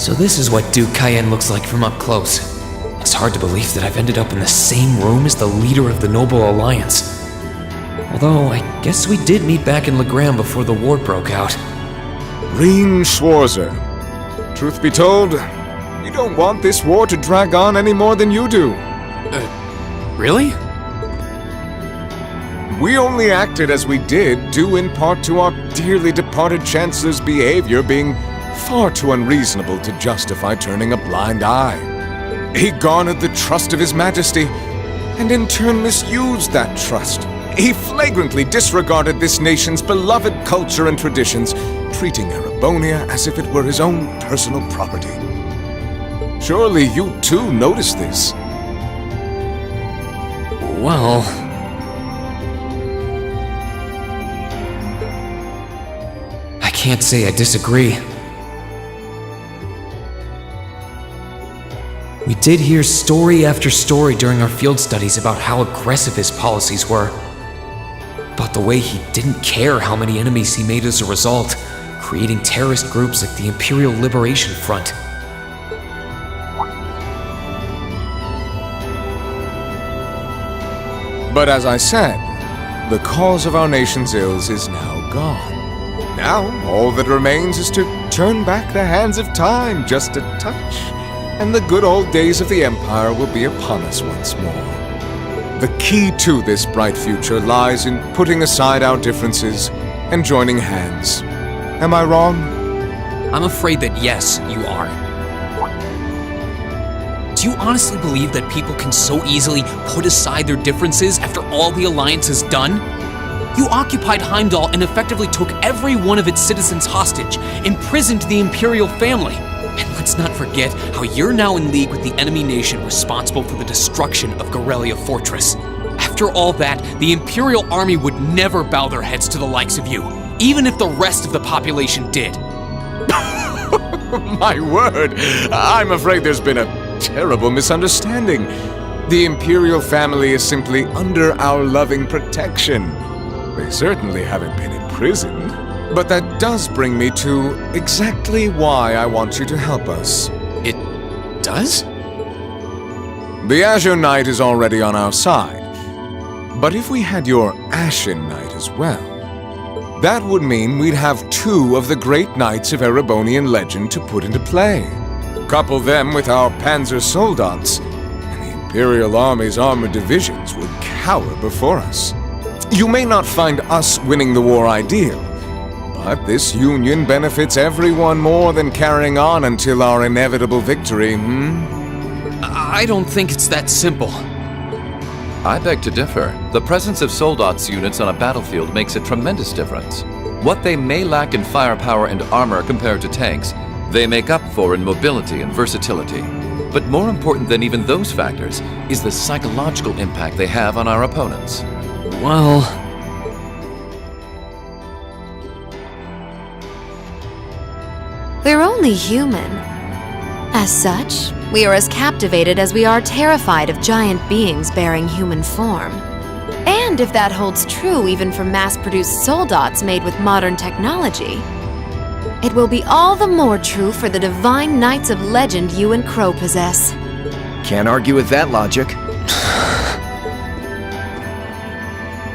So this is what Duke Cayenne looks like from up close. It's hard to believe that I've ended up in the same room as the leader of the Noble Alliance. Although, I guess we did meet back in Legram before the war broke out. Reen Schwarzer. Truth be told, we don't want this war to drag on any more than you do. Really? We only acted as we did due in part to our dearly departed Chancellor's behavior being far too unreasonable to justify turning a blind eye. He garnered the trust of His Majesty, and in turn misused that trust. He flagrantly disregarded this nation's beloved culture and traditions, treating Erebonia as if it were his own personal property. Surely you too noticed this. Well... I can't say I disagree. We did hear story after story during our field studies about how aggressive his policies were. About the way he didn't care how many enemies he made as a result, creating terrorist groups like the Imperial Liberation Front. But as I said, the cause of our nation's ills is now gone. Now, all that remains is to turn back the hands of time just a touch, and the good old days of the Empire will be upon us once more. The key to this bright future lies in putting aside our differences and joining hands. Am I wrong? I'm afraid that yes, you are. Do you honestly believe that people can so easily put aside their differences after all the Alliance has done? You occupied Heimdall and effectively took every one of its citizens hostage, imprisoned the Imperial family. And let's not forget how you're now in league with the enemy nation responsible for the destruction of Gorelia Fortress. After all that, the Imperial army would never bow their heads to the likes of you, even if the rest of the population did. My word, I'm afraid there's been a terrible misunderstanding. The Imperial family is simply under our loving protection. They certainly haven't been imprisoned. But that does bring me to exactly why I want you to help us. It does? The Azure Knight is already on our side. But if we had your Ashen Knight as well, that would mean we'd have two of the great knights of Erebonian legend to put into play. Couple them with our Panzer Soldats, and the Imperial Army's armored divisions would cower before us. You may not find us winning the war ideal, but this union benefits everyone more than carrying on until our inevitable victory, I don't think it's that simple. I beg to differ. The presence of Soldats units on a battlefield makes a tremendous difference. What they may lack in firepower and armor compared to tanks, they make up for in mobility and versatility. But more important than even those factors is the psychological impact they have on our opponents. Well... We're only human. As such, we are as captivated as we are terrified of giant beings bearing human form. And if that holds true even for mass-produced soldats made with modern technology, it will be all the more true for the divine knights of legend you and Crow possess. Can't argue with that logic.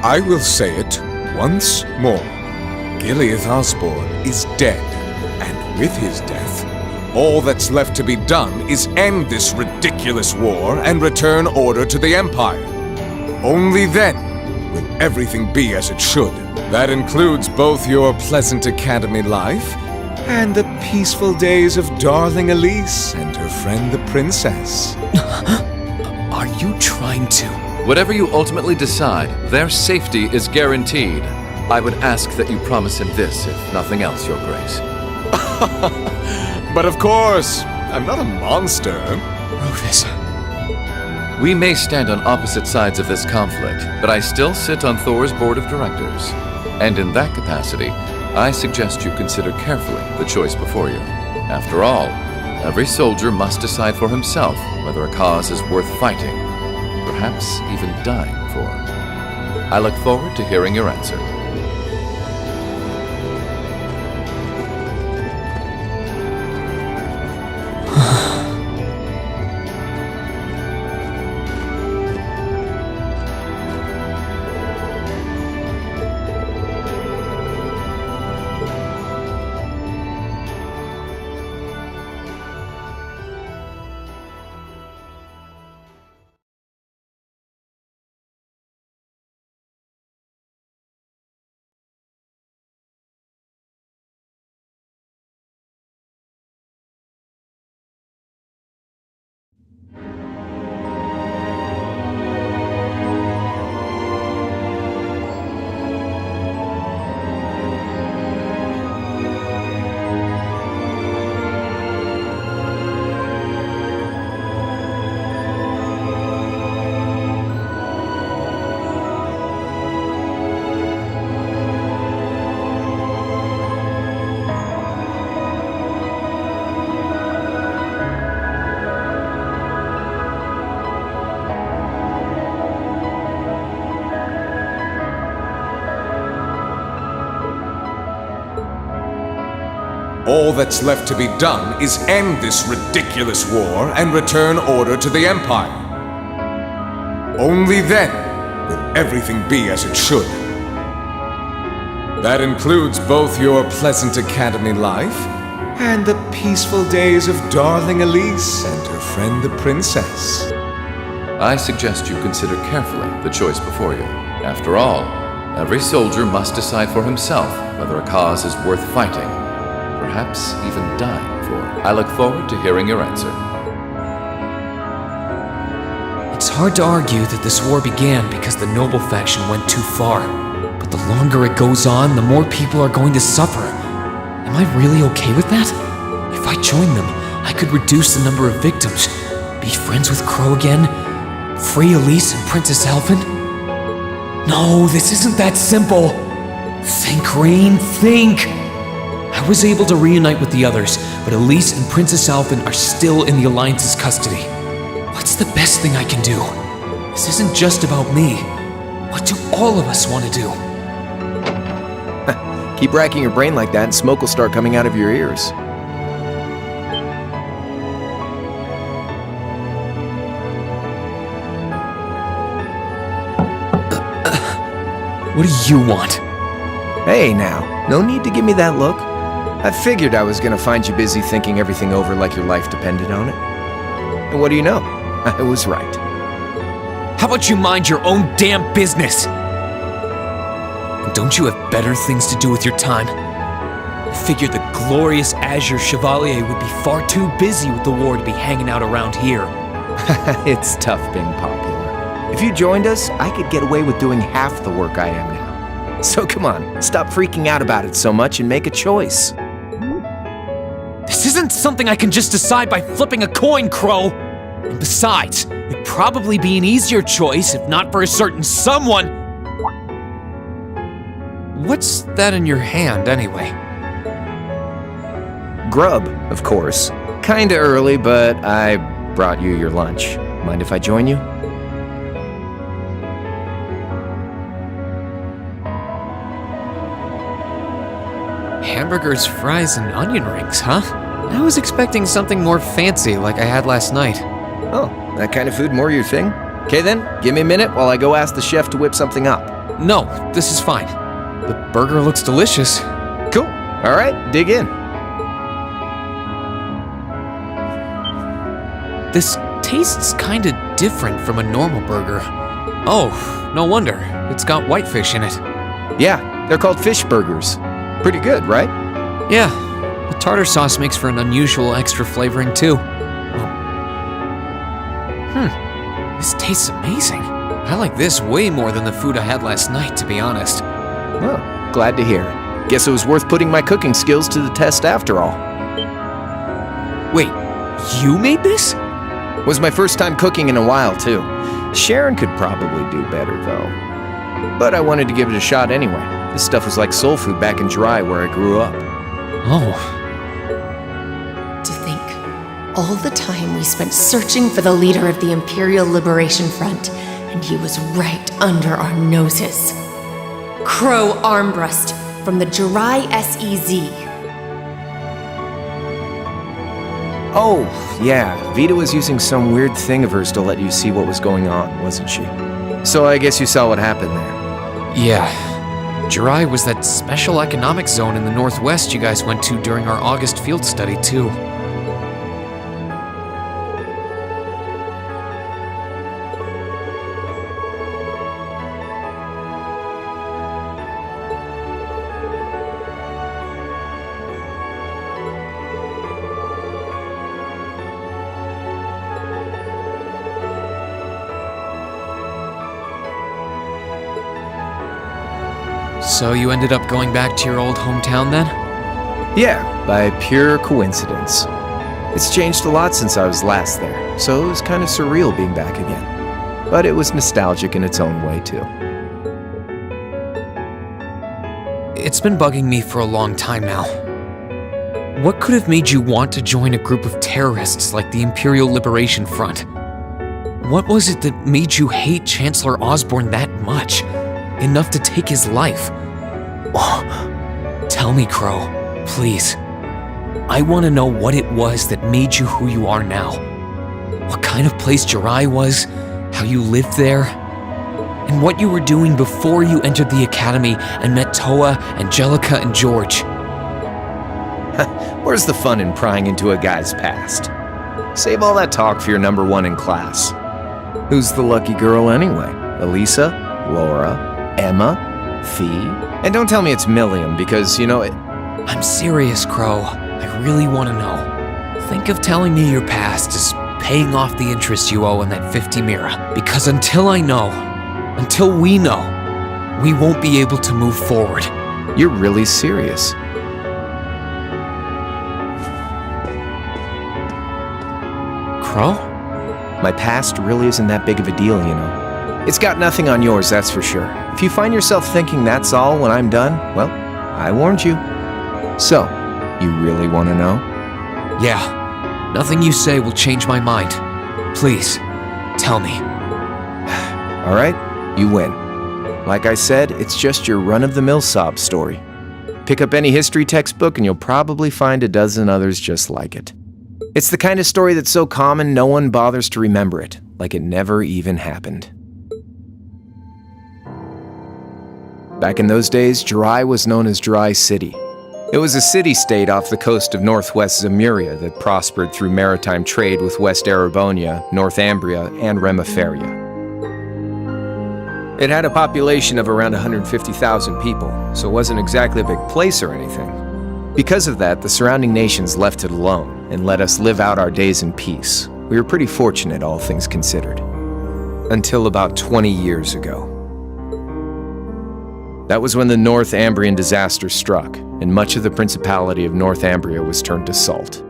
I will say it once more. Gileath Osborne is dead, and with his death, all that's left to be done is end this ridiculous war and return order to the Empire. Only then will everything be as it should. That includes both your pleasant academy life and the peaceful days of darling Elise and her friend the princess. Are you trying to... Whatever you ultimately decide, their safety is guaranteed. I would ask that you promise him this, if nothing else, Your Grace. But of course, I'm not a monster. Rufus... We may stand on opposite sides of this conflict, but I still sit on Thor's board of directors. And in that capacity, I suggest you consider carefully the choice before you. After all, every soldier must decide for himself whether a cause is worth fighting, perhaps even dying for. I look forward to hearing your answer. All that's left to be done is end this ridiculous war and return order to the Empire. Only then will everything be as it should. That includes both your pleasant academy life and the peaceful days of darling Elise and her friend the princess. I suggest you consider carefully the choice before you. After all, every soldier must decide for himself whether a cause is worth fighting, perhaps even dying for. I look forward to hearing your answer. It's hard to argue that this war began because the noble faction went too far. But the longer it goes on, the more people are going to suffer. Am I really okay with that? If I join them, I could reduce the number of victims, be friends with Crow again, free Elise and Princess Elfin? No, this isn't that simple. Think, Rain, think! I was able to reunite with the others, but Elise and Princess Elfin are still in the Alliance's custody. What's the best thing I can do? This isn't just about me. What do all of us want to do? Keep racking your brain like that and smoke will start coming out of your ears. What do you want? Hey now, no need to give me that look. I figured I was gonna find you busy thinking everything over like your life depended on it. And what do you know? I was right. How about you mind your own damn business? And don't you have better things to do with your time? I figured the glorious Azure Chevalier would be far too busy with the war to be hanging out around here. It's tough being popular. If you joined us, I could get away with doing half the work I am now. So come on, stop freaking out about it so much and make a choice. This isn't something I can just decide by flipping a coin, Crow. And besides, it'd probably be an easier choice if not for a certain someone. What's that in your hand, anyway? Grub, of course. Kinda early, but I brought you your lunch. Mind if I join you? Hamburgers, fries, and onion rings, huh? I was expecting something more fancy like I had last night. Oh, that kind of food more your thing? Okay then, give me a minute while I go ask the chef to whip something up. No, this is fine. The burger looks delicious. Cool. All right, dig in. This tastes kinda different from a normal burger. Oh, no wonder. It's got whitefish in it. Yeah, they're called fish burgers. Pretty good, right? Yeah, the tartar sauce makes for an unusual extra flavoring too. This tastes amazing. I like this way more than the food I had last night, to be honest. Well, glad to hear it. Guess it was worth putting my cooking skills to the test after all. Wait, you made this? Was my first time cooking in a while, too. Sharon could probably do better, though. But I wanted to give it a shot anyway. This stuff was like soul food back in Dry, where I grew up. Oh. To think, all the time we spent searching for the leader of the Imperial Liberation Front, and he was right under our noses. Crow Armbrust from the Jirai SEZ. Oh, yeah, Vita was using some weird thing of hers to let you see what was going on, wasn't she? So I guess you saw what happened there. Yeah. Jirai was that special economic zone in the Northwest you guys went to during our August field study, too. So you ended up going back to your old hometown then? Yeah, by pure coincidence. It's changed a lot since I was last there, so it was kind of surreal being back again. But it was nostalgic in its own way, too. It's been bugging me for a long time now. What could have made you want to join a group of terrorists like the Imperial Liberation Front? What was it that made you hate Chancellor Osborne that much? Enough to take his life? Oh, tell me, Crow, please. I want to know what it was that made you who you are now. What kind of place Jirai was, how you lived there, and what you were doing before you entered the academy and met Toa, Angelica, and George. Where's the fun in prying into a guy's past? Save all that talk for your number one in class. Who's the lucky girl anyway? Elisa? Laura? Emma? Fee? And don't tell me it's Milliam, because, you know, I'm serious, Crow. I really want to know. Think of telling me your past as paying off the interest you owe on that 50 mira. Because until I know, until we know, we won't be able to move forward. You're really serious. Crow? My past really isn't that big of a deal, you know. It's got nothing on yours, that's for sure. If you find yourself thinking that's all when I'm done, well, I warned you. So, you really want to know? Yeah. Nothing you say will change my mind. Please, tell me. All right, you win. Like I said, it's just your run-of-the-mill sob story. Pick up any history textbook and you'll probably find a dozen others just like it. It's the kind of story that's so common no one bothers to remember it, like it never even happened. Back in those days, Jirai was known as Jirai City. It was a city-state off the coast of northwest Zemuria that prospered through maritime trade with West Erebonia, Northumbria, and Remiferia. It had a population of around 150,000 people, so it wasn't exactly a big place or anything. Because of that, the surrounding nations left it alone and let us live out our days in peace. We were pretty fortunate, all things considered. Until about 20 years ago. That was when the Northumbrian disaster struck, and much of the Principality of Northumbria was turned to salt.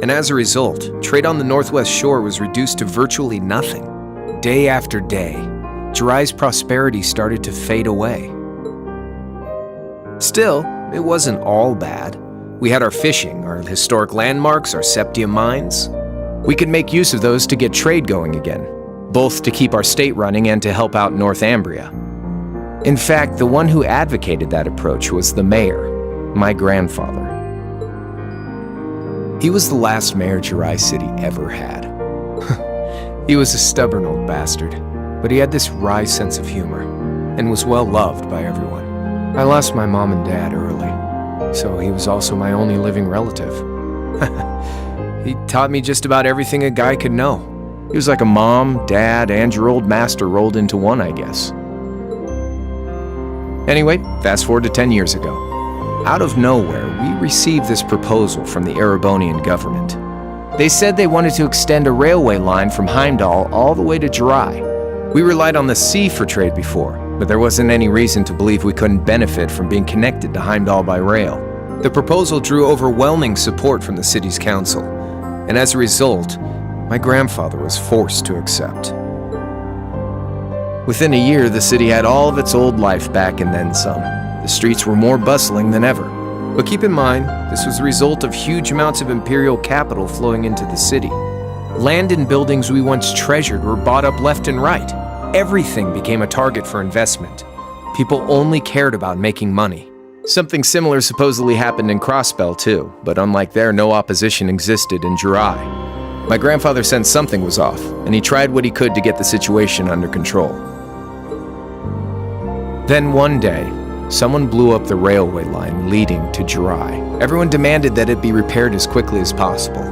And as a result, trade on the northwest shore was reduced to virtually nothing. Day after day, Jirai's prosperity started to fade away. Still, it wasn't all bad. We had our fishing, our historic landmarks, our septium mines. We could make use of those to get trade going again, both to keep our state running and to help out Northumbria. In fact, the one who advocated that approach was the mayor, my grandfather. He was the last mayor Jirai City ever had. He was a stubborn old bastard, but he had this wry sense of humor, and was well loved by everyone. I lost my mom and dad early, so he was also my only living relative. He taught me just about everything a guy could know. He was like a mom, dad, and your old master rolled into one, I guess. Anyway, fast forward to 10 years ago. Out of nowhere, we received this proposal from the Erebonian government. They said they wanted to extend a railway line from Heimdall all the way to Jirai. We relied on the sea for trade before, but there wasn't any reason to believe we couldn't benefit from being connected to Heimdall by rail. The proposal drew overwhelming support from the city's council, and as a result, my grandfather was forced to accept. Within a year, the city had all of its old life back and then some. The streets were more bustling than ever. But keep in mind, this was the result of huge amounts of imperial capital flowing into the city. Land and buildings we once treasured were bought up left and right. Everything became a target for investment. People only cared about making money. Something similar supposedly happened in Crossbell too, but unlike there, no opposition existed in Jirai. My grandfather sensed something was off, and he tried what he could to get the situation under control. Then one day, someone blew up the railway line leading to Jirai. Everyone demanded that it be repaired as quickly as possible.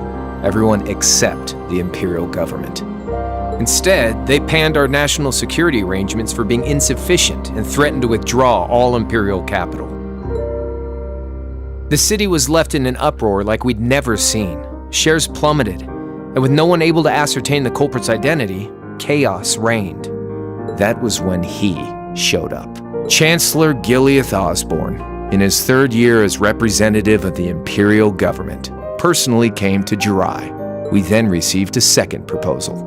Everyone except the imperial government. Instead, they panned our national security arrangements for being insufficient and threatened to withdraw all imperial capital. The city was left in an uproar like we'd never seen. Shares plummeted, and with no one able to ascertain the culprit's identity, chaos reigned. That was when he showed up. Chancellor Gileath Osborne, in his third year as representative of the imperial government, personally came to Jirai. We then received a second proposal.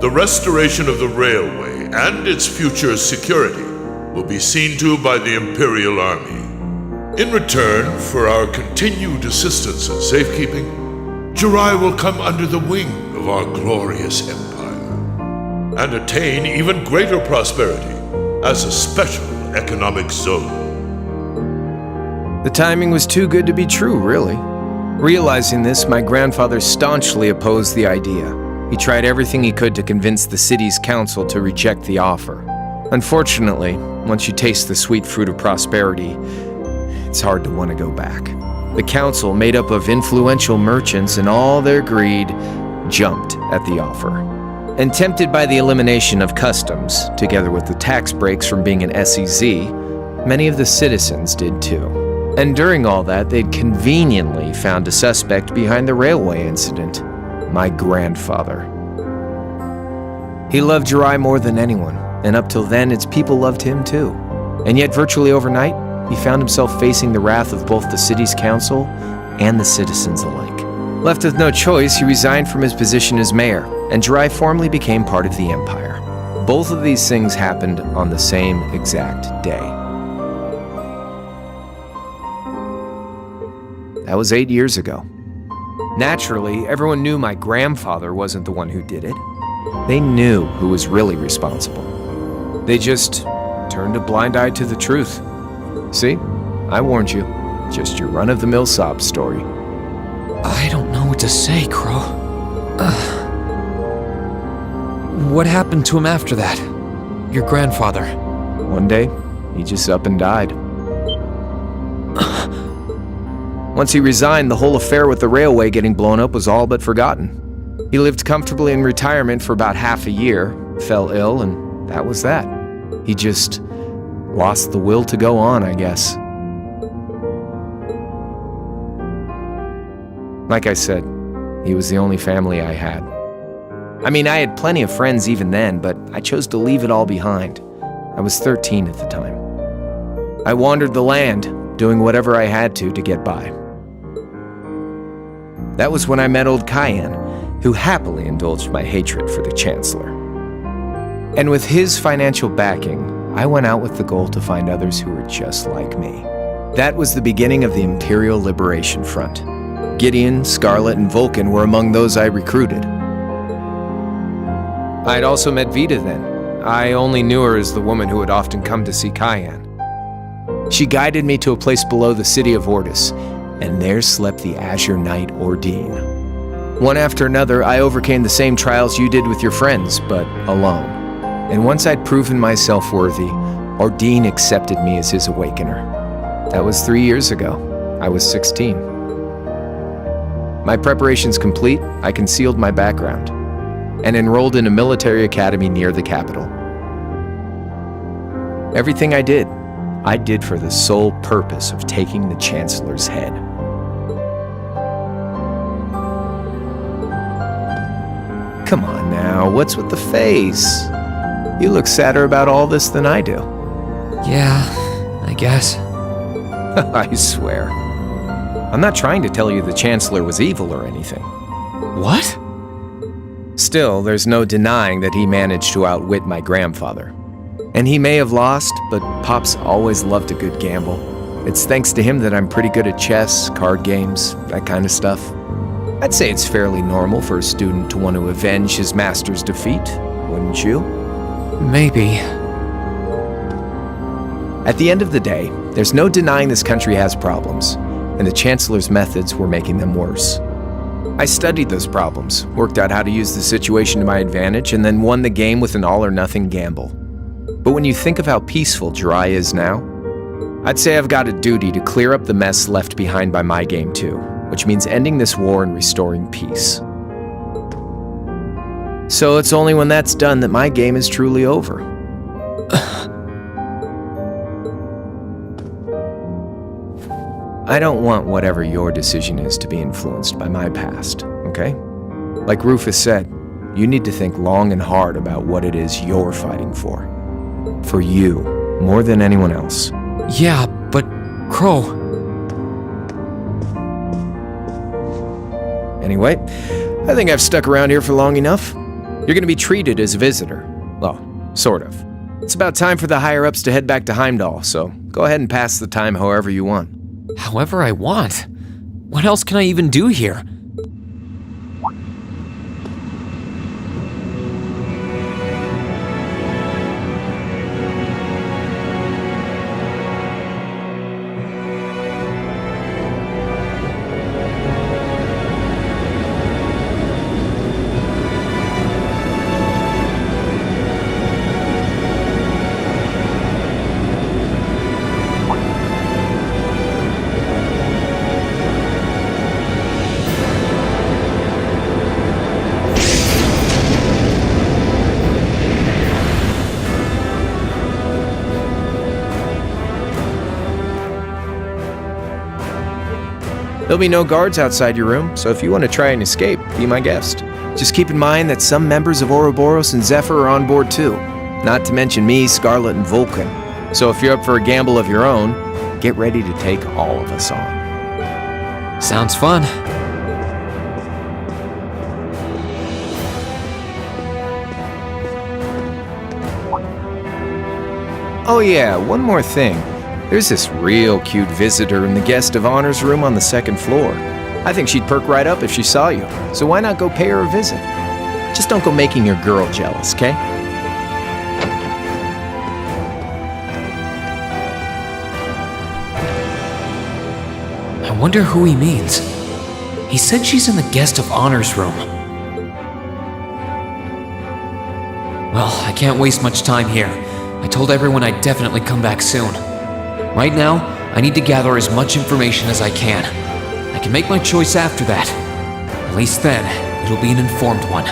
The restoration of the railway and its future security will be seen to by the Imperial Army. In return for our continued assistance in safekeeping, Jirai will come under the wing of our glorious empire and attain even greater prosperity as a special economic zone. The timing was too good to be true, really. Realizing this, my grandfather staunchly opposed the idea. He tried everything he could to convince the city's council to reject the offer. Unfortunately, once you taste the sweet fruit of prosperity, it's hard to want to go back. The council, made up of influential merchants and all their greed, jumped at the offer. And tempted by the elimination of customs, together with the tax breaks from being an SEZ, many of the citizens did too. And during all that, they'd conveniently found a suspect behind the railway incident, my grandfather. He loved Jirai more than anyone, and up till then, its people loved him too. And yet, virtually overnight, he found himself facing the wrath of both the city's council and the citizens alike. Left with no choice, he resigned from his position as mayor, and Jirai formally became part of the empire. Both of these things happened on the same exact day. That was 8 years ago. Naturally, everyone knew my grandfather wasn't the one who did it. They knew who was really responsible. They just turned a blind eye to the truth. See? I warned you. Just your run-of-the-mill sob story. I don't know what to say, Crow. What happened to him after that? Your grandfather. One day, he just up and died. Once he resigned, the whole affair with the railway getting blown up was all but forgotten. He lived comfortably in retirement for about half a year, fell ill, and that was that. He just lost the will to go on, I guess. Like I said, he was the only family I had. I mean, I had plenty of friends even then, but I chose to leave it all behind. I was 13 at the time. I wandered the land, doing whatever I had to get by. That was when I met old Cayenne, who happily indulged my hatred for the Chancellor. And with his financial backing, I went out with the goal to find others who were just like me. That was the beginning of the Imperial Liberation Front. Gideon, Scarlet, and Vulcan were among those I recruited. I had also met Vita then. I only knew her as the woman who had often come to see Cayenne. She guided me to a place below the city of Ortis, and there slept the Azure Knight Ordine. One after another, I overcame the same trials you did with your friends, but alone. And once I'd proven myself worthy, Ordine accepted me as his awakener. That was 3 years ago. I was 16. My preparations complete, I concealed my background, and enrolled in a military academy near the capital. Everything I did for the sole purpose of taking the Chancellor's head. Come on now, what's with the face? You look sadder about all this than I do. Yeah, I guess. I swear. I'm not trying to tell you the Chancellor was evil or anything. What? Still, there's no denying that he managed to outwit my grandfather. And he may have lost, but Pop's always loved a good gamble. It's thanks to him that I'm pretty good at chess, card games, that kind of stuff. I'd say it's fairly normal for a student to want to avenge his master's defeat, wouldn't you? Maybe. At the end of the day, there's no denying this country has problems, and the Chancellor's methods were making them worse. I studied those problems, worked out how to use the situation to my advantage, and then won the game with an all-or-nothing gamble. But when you think of how peaceful Jirai is now, I'd say I've got a duty to clear up the mess left behind by my game too, which means ending this war and restoring peace. So it's only when that's done that my game is truly over. I don't want whatever your decision is to be influenced by my past, okay? Like Rufus said, you need to think long and hard about what it is you're fighting for. For you, more than anyone else. Yeah, but Crow... Anyway, I think I've stuck around here for long enough. You're gonna be treated as a visitor. Well, sort of. It's about time for the higher-ups to head back to Heimdall, so go ahead and pass the time however you want. However I want? What else can I even do here? There'll be no guards outside your room, so if you want to try and escape, be my guest. Just keep in mind that some members of Ouroboros and Zephyr are on board too. Not to mention me, Scarlet, and Vulcan. So if you're up for a gamble of your own, get ready to take all of us on. Sounds fun. Oh yeah, one more thing. There's this real cute visitor in the guest of honors room on the second floor. I think she'd perk right up if she saw you, so why not go pay her a visit? Just don't go making your girl jealous, okay? I wonder who he means. He said she's in the guest of honors room. Well, I can't waste much time here. I told everyone I'd definitely come back soon. Right now, I need to gather as much information as I can. I can make my choice after that. At least then, it'll be an informed one.